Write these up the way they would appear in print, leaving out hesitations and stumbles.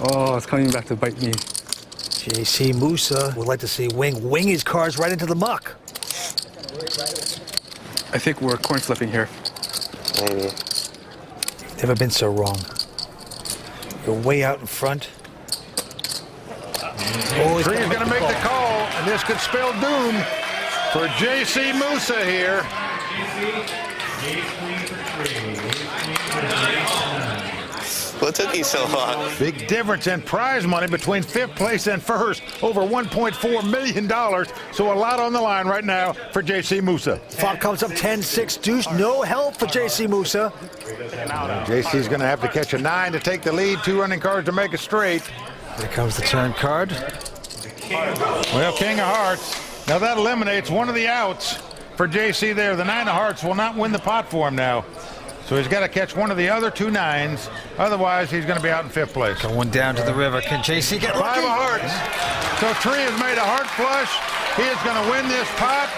Oh, it's coming back to bite me. JC Moussa would like to see Huynh wing his cards right into the muck. I think we're coin flipping here. Maybe. Never been so wrong. You're way out in front. Tree's going to make the call, and this could spell doom for JC Moussa here. What took you so long? Big difference in prize money between 5th place and 1st, over $1.4 million. So a lot on the line right now for JC Moussa. Flop comes up 10-6 deuce. No help for JC Moussa. JC's going to have to catch a 9 to take the lead. 2 running cards to make it straight. Here comes the turn card. Well, King of Hearts. Now that eliminates one of the outs for JC there. The 9 of Hearts will not win the pot for him now. So he's got to catch one of the other 2 9s. Otherwise, he's going to be out in 5th place. Going down to the river. Can JC get lucky? 5 of Hearts. So Tree has made a heart flush. He is going to win this pot.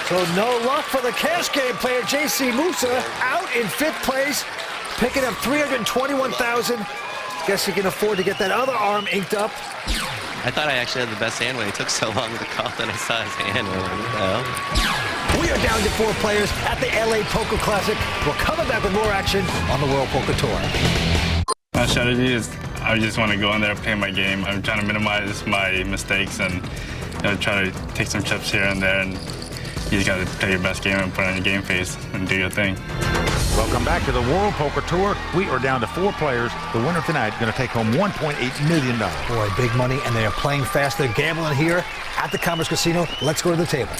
So no luck for the cash game player, JC Moussa, out in 5th place, picking up $321,000. Guess he can afford to get that other arm inked up. I thought I actually had the best hand when it took so long to call that I saw his hand. What the hell? We are down to 4 players at the LA Poker Classic. We're coming back with more action on the World Poker Tour. My strategy is I just want to go in there and play my game. I'm trying to minimize my mistakes and try to take some chips here and there. And you just got to play your best game and put on your game face and do your thing. Welcome back to the World Poker Tour. We are down to 4 players. The winner tonight is going to take home $1.8 million. Boy, big money, and they are playing fast. They're gambling here at the Commerce Casino. Let's go to the table.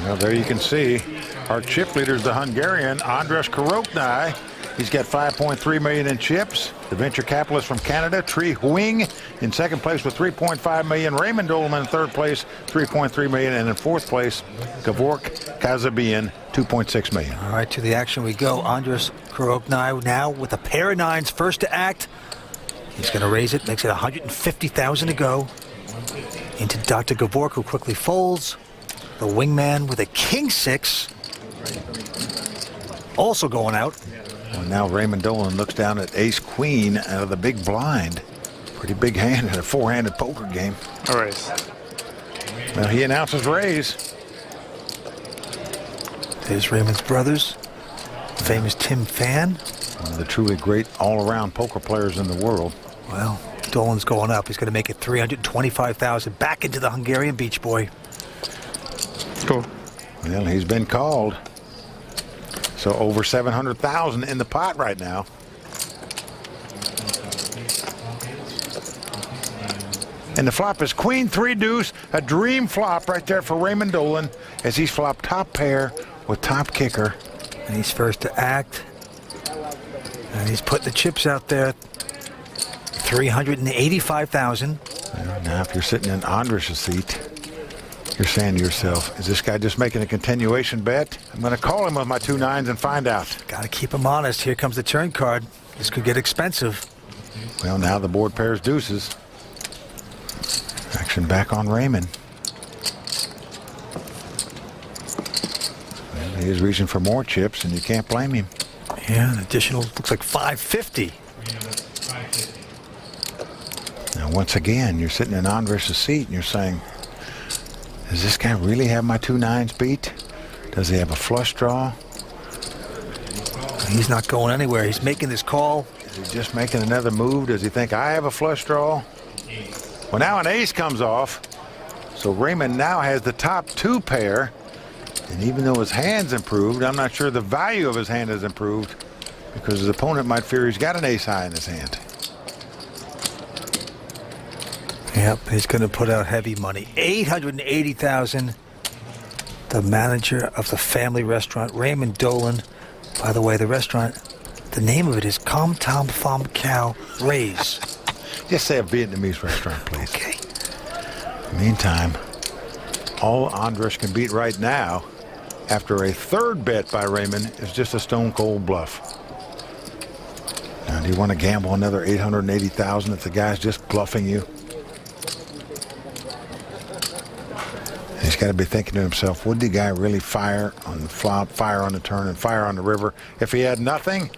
Well, there you can see our chip leader is the Hungarian Andras Koroknai. He's got $5.3 million in chips. The venture capitalist from Canada, Huynh, in 2nd place with $3.5 million. Raymond Dolan in 3rd place, $3.3 million. And in 4th place, Gevork, Kasabyan, $2.6 million. All right, to the action we go. Andras Koroknai now with a pair of 9s, first to act. He's going to raise it, makes it $150,000 to go. Into Dr. Gevork, who quickly folds. The wingman with a King 6. Also going out. Well, now Raymond Dolan looks down at Ace-Queen out of the big blind. Pretty big hand in a 4-handed poker game. All right. Well, he announces raise. There's Raymond's brothers. Famous Tim Fan. One of the truly great all-around poker players in the world. Well, Dolan's going up. He's going to make it $325,000 back into the Hungarian Beach Boy. Cool. Well, he's been called. So over $700,000 in the pot right now. And the flop is Queen 3 deuce, a dream flop right there for Raymond Dolan as he's flopped top pair with top kicker. And he's first to act. And he's putting the chips out there. $385,000. Now, if you're sitting in Andras' seat, you're saying to yourself, is this guy just making a continuation bet? I'm going to call him with my 2 9s and find out. Got to keep him honest. Here comes the turn card. This could get expensive. Well, now the board pairs deuces. Action back on Raymond. Well, he is reaching for more chips, and you can't blame him. Yeah, an additional, looks like $550. Now, once again, you're sitting in Andras' seat, and you're saying, does this guy really have my 2 9s beat? Does he have a flush draw? He's not going anywhere. He's making this call. Is he just making another move? Does he think I have a flush draw? Well, now an ace comes off. So Raymond now has the top 2 pair. And even though his hand's improved, I'm not sure the value of his hand has improved because his opponent might fear he's got an ace high in his hand. Yep, he's going to put out heavy money. $880,000. The manager of the family restaurant, Raymond Dolan. By the way, the restaurant, the name of it is Com Tom Pham Cow Rays. Just say a Vietnamese restaurant, please. Okay. Meantime, all Andras can beat right now, after a 3rd bet by Raymond, is just a stone-cold bluff. Now, do you want to gamble another $880,000 if the guy's just bluffing you? He's got to be thinking to himself, would the guy really fire on the flop, fire on the turn, and fire on the river? If he had nothing,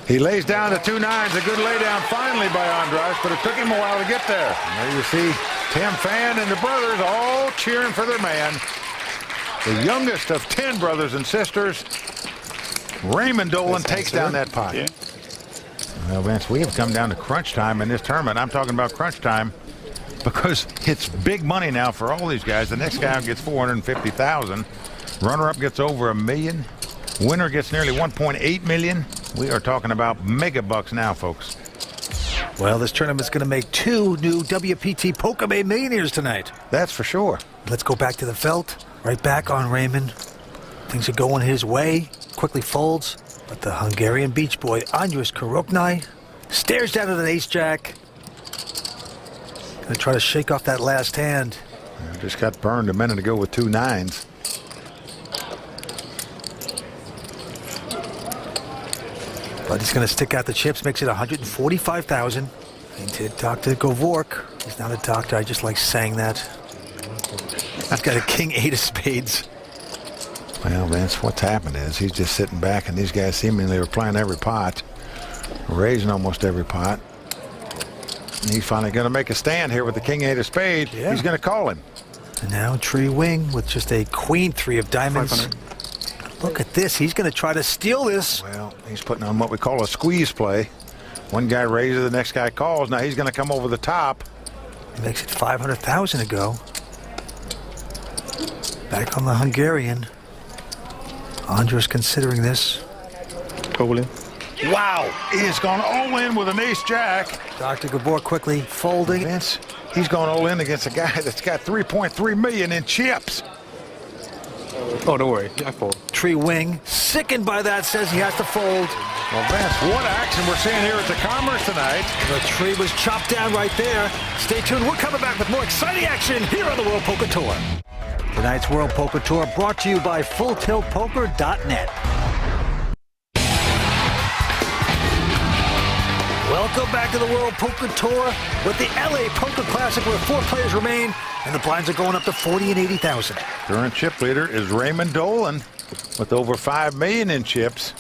He lays down the 2 nines. A good laydown finally by Andras, but it took him a while to get there. And there you see Tim Fan and the brothers all cheering for their man. The youngest of 10 brothers and sisters, Raymond Dolan, takes down that pot. Yeah. Well, Vince, we have come down to crunch time in this tournament. I'm talking about crunch time because it's big money now for all these guys. The next guy gets $450,000. Runner-up gets over $1 million. Winner gets nearly $1.8 million. We are talking about mega bucks now, folks. Well, this tournament's going to make 2 new WPT Poker Made Millionaires tonight. That's for sure. Let's go back to the felt. Right back on Raymond. Things are going his way. Quickly folds. But the Hungarian beach boy, Andras Koroknai, stares down at an ace-jack. Gonna try to shake off that last hand. Just got burned a minute ago with 2 nines. But he's going to stick out the chips, makes it $145,000. Into Dr. Gevork. He's not a doctor, I just like saying that. He's got a king 8 of spades. Well, Vince, what's happened is he's just sitting back, and these guys seemingly are playing every pot, raising almost every pot. And he's finally going to make a stand here with the king 8 of spades. Yeah. He's going to call him. And now Tree Wing with just a queen 3 of diamonds. Look at this. He's going to try to steal this. Well, he's putting on what we call a squeeze play. One guy raises, the next guy calls. Now he's going to come over the top. He makes it $500,000 to go. Back on the Hungarian. Andras considering this. All in. Wow. He's gone all in with an ace-jack. Dr. Gevork quickly folding. Vince, he's going all in against a guy that's got $3.3 million in chips. Oh, don't worry. I fold. Tree Wing, sickened by that, says he has to fold. Well, Vince, what action we're seeing here at the Commerce tonight. The tree was chopped down right there. Stay tuned. We're coming back with more exciting action here on the World Poker Tour. Tonight's World Poker Tour brought to you by FullTiltPoker.net. Welcome back to the World Poker Tour with the LA Poker Classic, where 4 players remain, and the blinds are going up to 40 and 80,000. Current chip leader is Raymond Dolan with over $5 million in chips.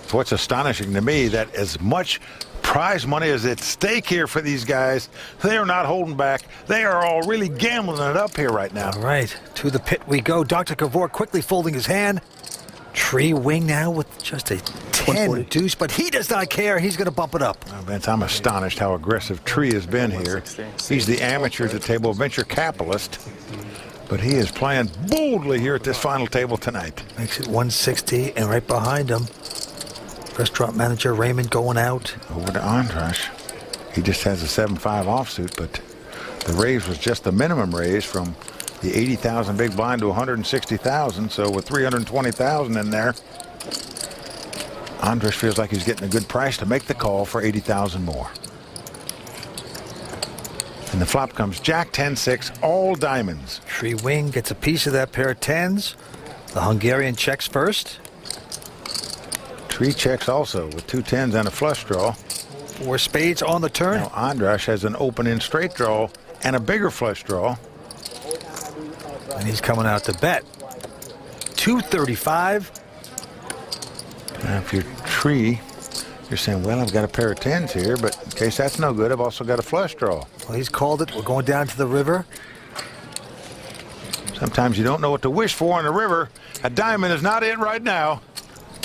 So what's astonishing to me that as much prize money is at stake here for these guys, they are not holding back. They are all really gambling it up here right now. All right, to the pit we go. Dr. Gevork quickly folding his hand. Tree Wing now with just a 10 deuce, but he does not care. He's going to bump it up. Well, Vince, I'm astonished how aggressive Tree has been here. He's the amateur at the table, venture capitalist, but he is playing boldly here at this final table tonight. Makes it 160, and right behind him, restaurant manager Raymond going out. Over to Andras. He just has a 7-5 offsuit, but the raise was just the minimum raise from the 80,000 big blind to 160,000. So with 320,000 in there, Andras feels like he's getting a good price to make the call for 80,000 more. And the flop comes Jack 10-6, all diamonds. Tree Wing gets a piece of that pair of 10s. The Hungarian checks first. Tree checks also with 2 10s and a flush draw. 4 spades on the turn. Now Andras has an open-in straight draw and a bigger flush draw. And he's coming out to bet. 235. Now if you're Tree, you're saying, well, I've got a pair of 10s here, but in case that's no good, I've also got a flush draw. Well, he's called it. We're going down to the river. Sometimes you don't know what to wish for on the river. A diamond is not it right now.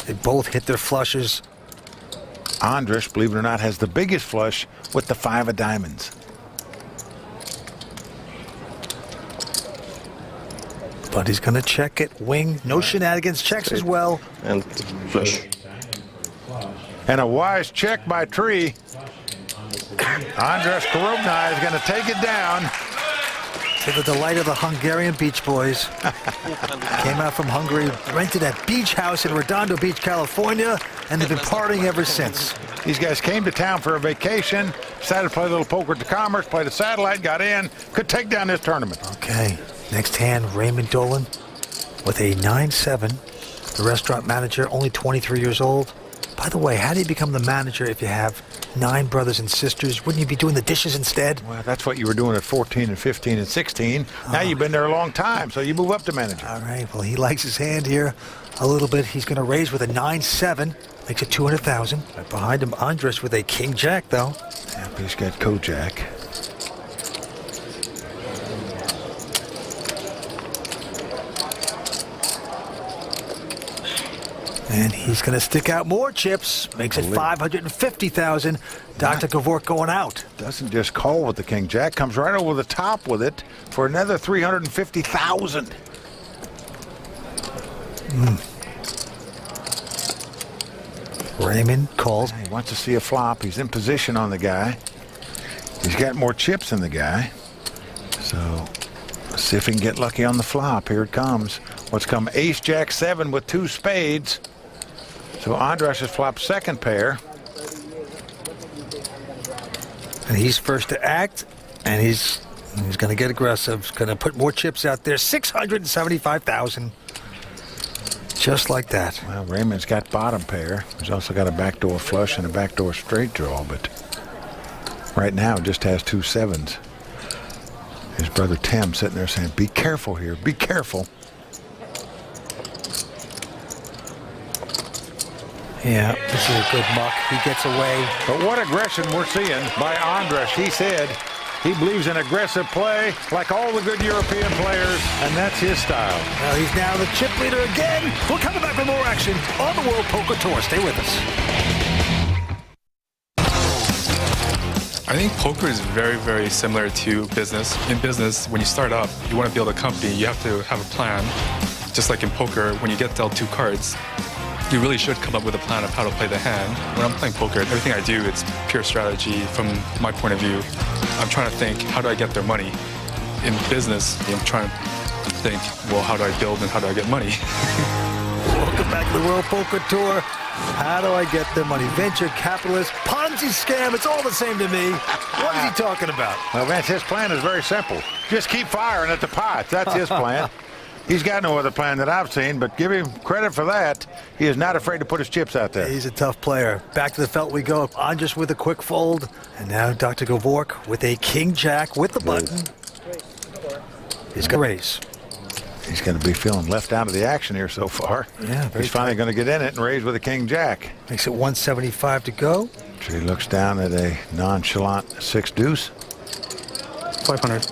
They both hit their flushes. Andras, believe it or not, has the biggest flush with the 5 of diamonds. But he's going to check it. Wing, no shenanigans, checks as well. And flush. And a wise check by Tree. Andras Koroknai is going to take it down. To the delight of the Hungarian Beach Boys. Came out from Hungary, rented a beach house in Redondo Beach, California, and they've been partying ever since. These guys came to town for a vacation, decided to play a little poker at the Commerce, played a satellite, got in, could take down this tournament. Okay, next hand, Raymond Dolan with a 9-7. The restaurant manager, only 23 years old. By the way, how do you become the manager if you have 9 brothers and sisters? Wouldn't you be doing the dishes instead? Well, that's what you were doing at 14 and 15 and 16. Now you've been there a long time, so you move up to manager. All right, well, he likes his hand here a little bit. He's going to raise with a 9-7. makes it 200,000. Right behind him, Andras with a king jack, though. Yep, he's got Kojak. And he's going to stick out more chips. Makes it 550,000. Dr. Gevork going out. Doesn't just call with the king jack, comes right over the top with it for another 350,000. Raymond calls. He wants to see a flop. He's in position on the guy. He's got more chips than the guy. So let's see if he can get lucky on the flop. Here it comes. What's come? Ace Jack 7 with 2 spades. So Andras has flopped second pair. And he's first to act. And he's going to get aggressive. He's going to put more chips out there. 675,000. Just like that. Well, Raymond's got bottom pair. He's also got a backdoor flush and a backdoor straight draw, but right now just has 2 sevens. His brother Tim sitting there saying, be careful here, be careful. Yeah, this is a good muck. He gets away. But what aggression we're seeing by Andras. He said he believes in aggressive play like all the good European players, and that's his style. Well, he's now the chip leader again. We'll come back with more action on the World Poker Tour. Stay with us. I think poker is very, very similar to business. In business, when you start up, you want to build a company, you have to have a plan. Just like in poker, when you get dealt 2 cards, you really should come up with a plan of how to play the hand. When I'm playing poker, everything I do, it's pure strategy from my point of view. I'm trying to think, how do I get their money? In business, I'm trying to think, well, how do I build and how do I get money? Welcome back to the World Poker Tour. How do I get their money? Venture capitalist, Ponzi scam, it's all the same to me. What is he talking about? Well, Vince, his plan is very simple. Just keep firing at the pots. That's his plan. He's got no other plan that I've seen, but give him credit for that. He is not afraid to put his chips out there. He's a tough player. Back to the felt we go. Andras with a quick fold. And now Dr. Gevork with a king jack with the button. He's going to raise. He's going to be feeling left out of the action here so far. Yeah, he's finally going to get in it and raise with a king jack. Makes it 175 to go. He looks down at a nonchalant 6 deuce. 500.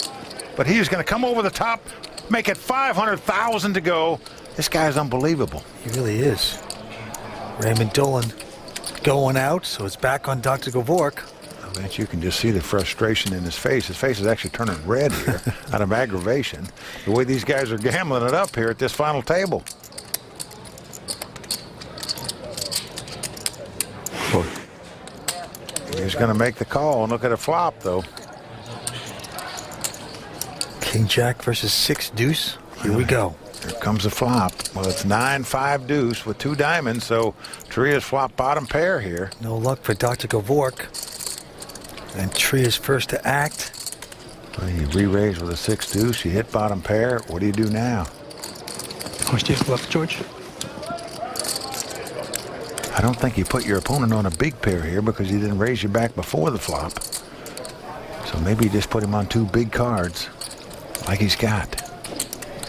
But he's going to come over the top, make it 500,000 to go. This guy is unbelievable. He really is. Raymond Dolan going out, so it's back on Dr. Gevork. Vince, you can just see the frustration in his face. His face is actually turning red here out of aggravation. The way these guys are gambling it up here at this final table. He's going to make the call and look at a flop, though. King Jack versus 6 deuce. Here we go. Here comes the flop. Well, it's 9-5 deuce with 2 diamonds, so Tria's flop bottom pair here. No luck for Dr. Gevork. And Tria's first to act. Well, you re-raise with a 6 deuce. You hit bottom pair. What do you do now? How much do you have left, George? I don't think you put your opponent on a big pair here because he didn't raise you back before the flop. So maybe you just put him on 2 big cards like he's got.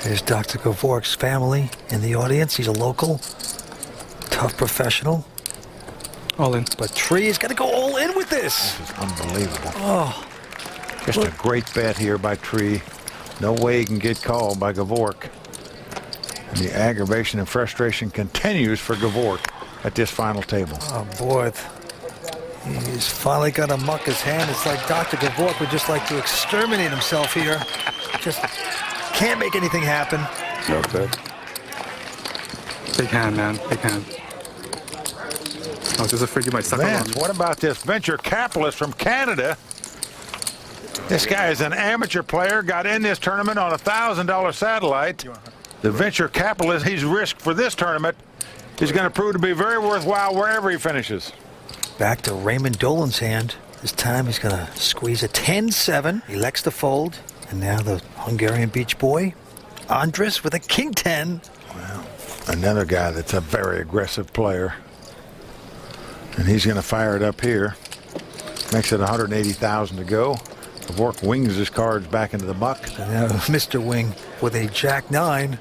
There's Dr. Gevork's family in the audience. He's a local, tough professional. All in. But Tria's got to go all in with this. This is unbelievable. Oh. Just a great bet here by Tree. No way he can get called by Gevork. And the aggravation and frustration continues for Gevork at this final table. Oh, boy. He's finally got to muck his hand. It's like Dr. Gevork would just like to exterminate himself here. Just can't make anything happen. No bet. Big hand, man. Big hand. I was just afraid you might suck Vance, along. what about this venture capitalist from Canada? This guy is an amateur player, got in this tournament on a $1,000 satellite. The venture capitalist he's risked for this tournament is going to prove to be very worthwhile wherever he finishes. Back to Raymond Dolan's hand. This time he's going to squeeze a 10-7. He elects to fold. And now the Hungarian beach boy, Andras with a king 10. Well, another guy that's a very aggressive player. And he's going to fire it up here. Makes it 180,000 to go. Gevork wings his cards back into the buck. And now Mr. Wing with a jack 9.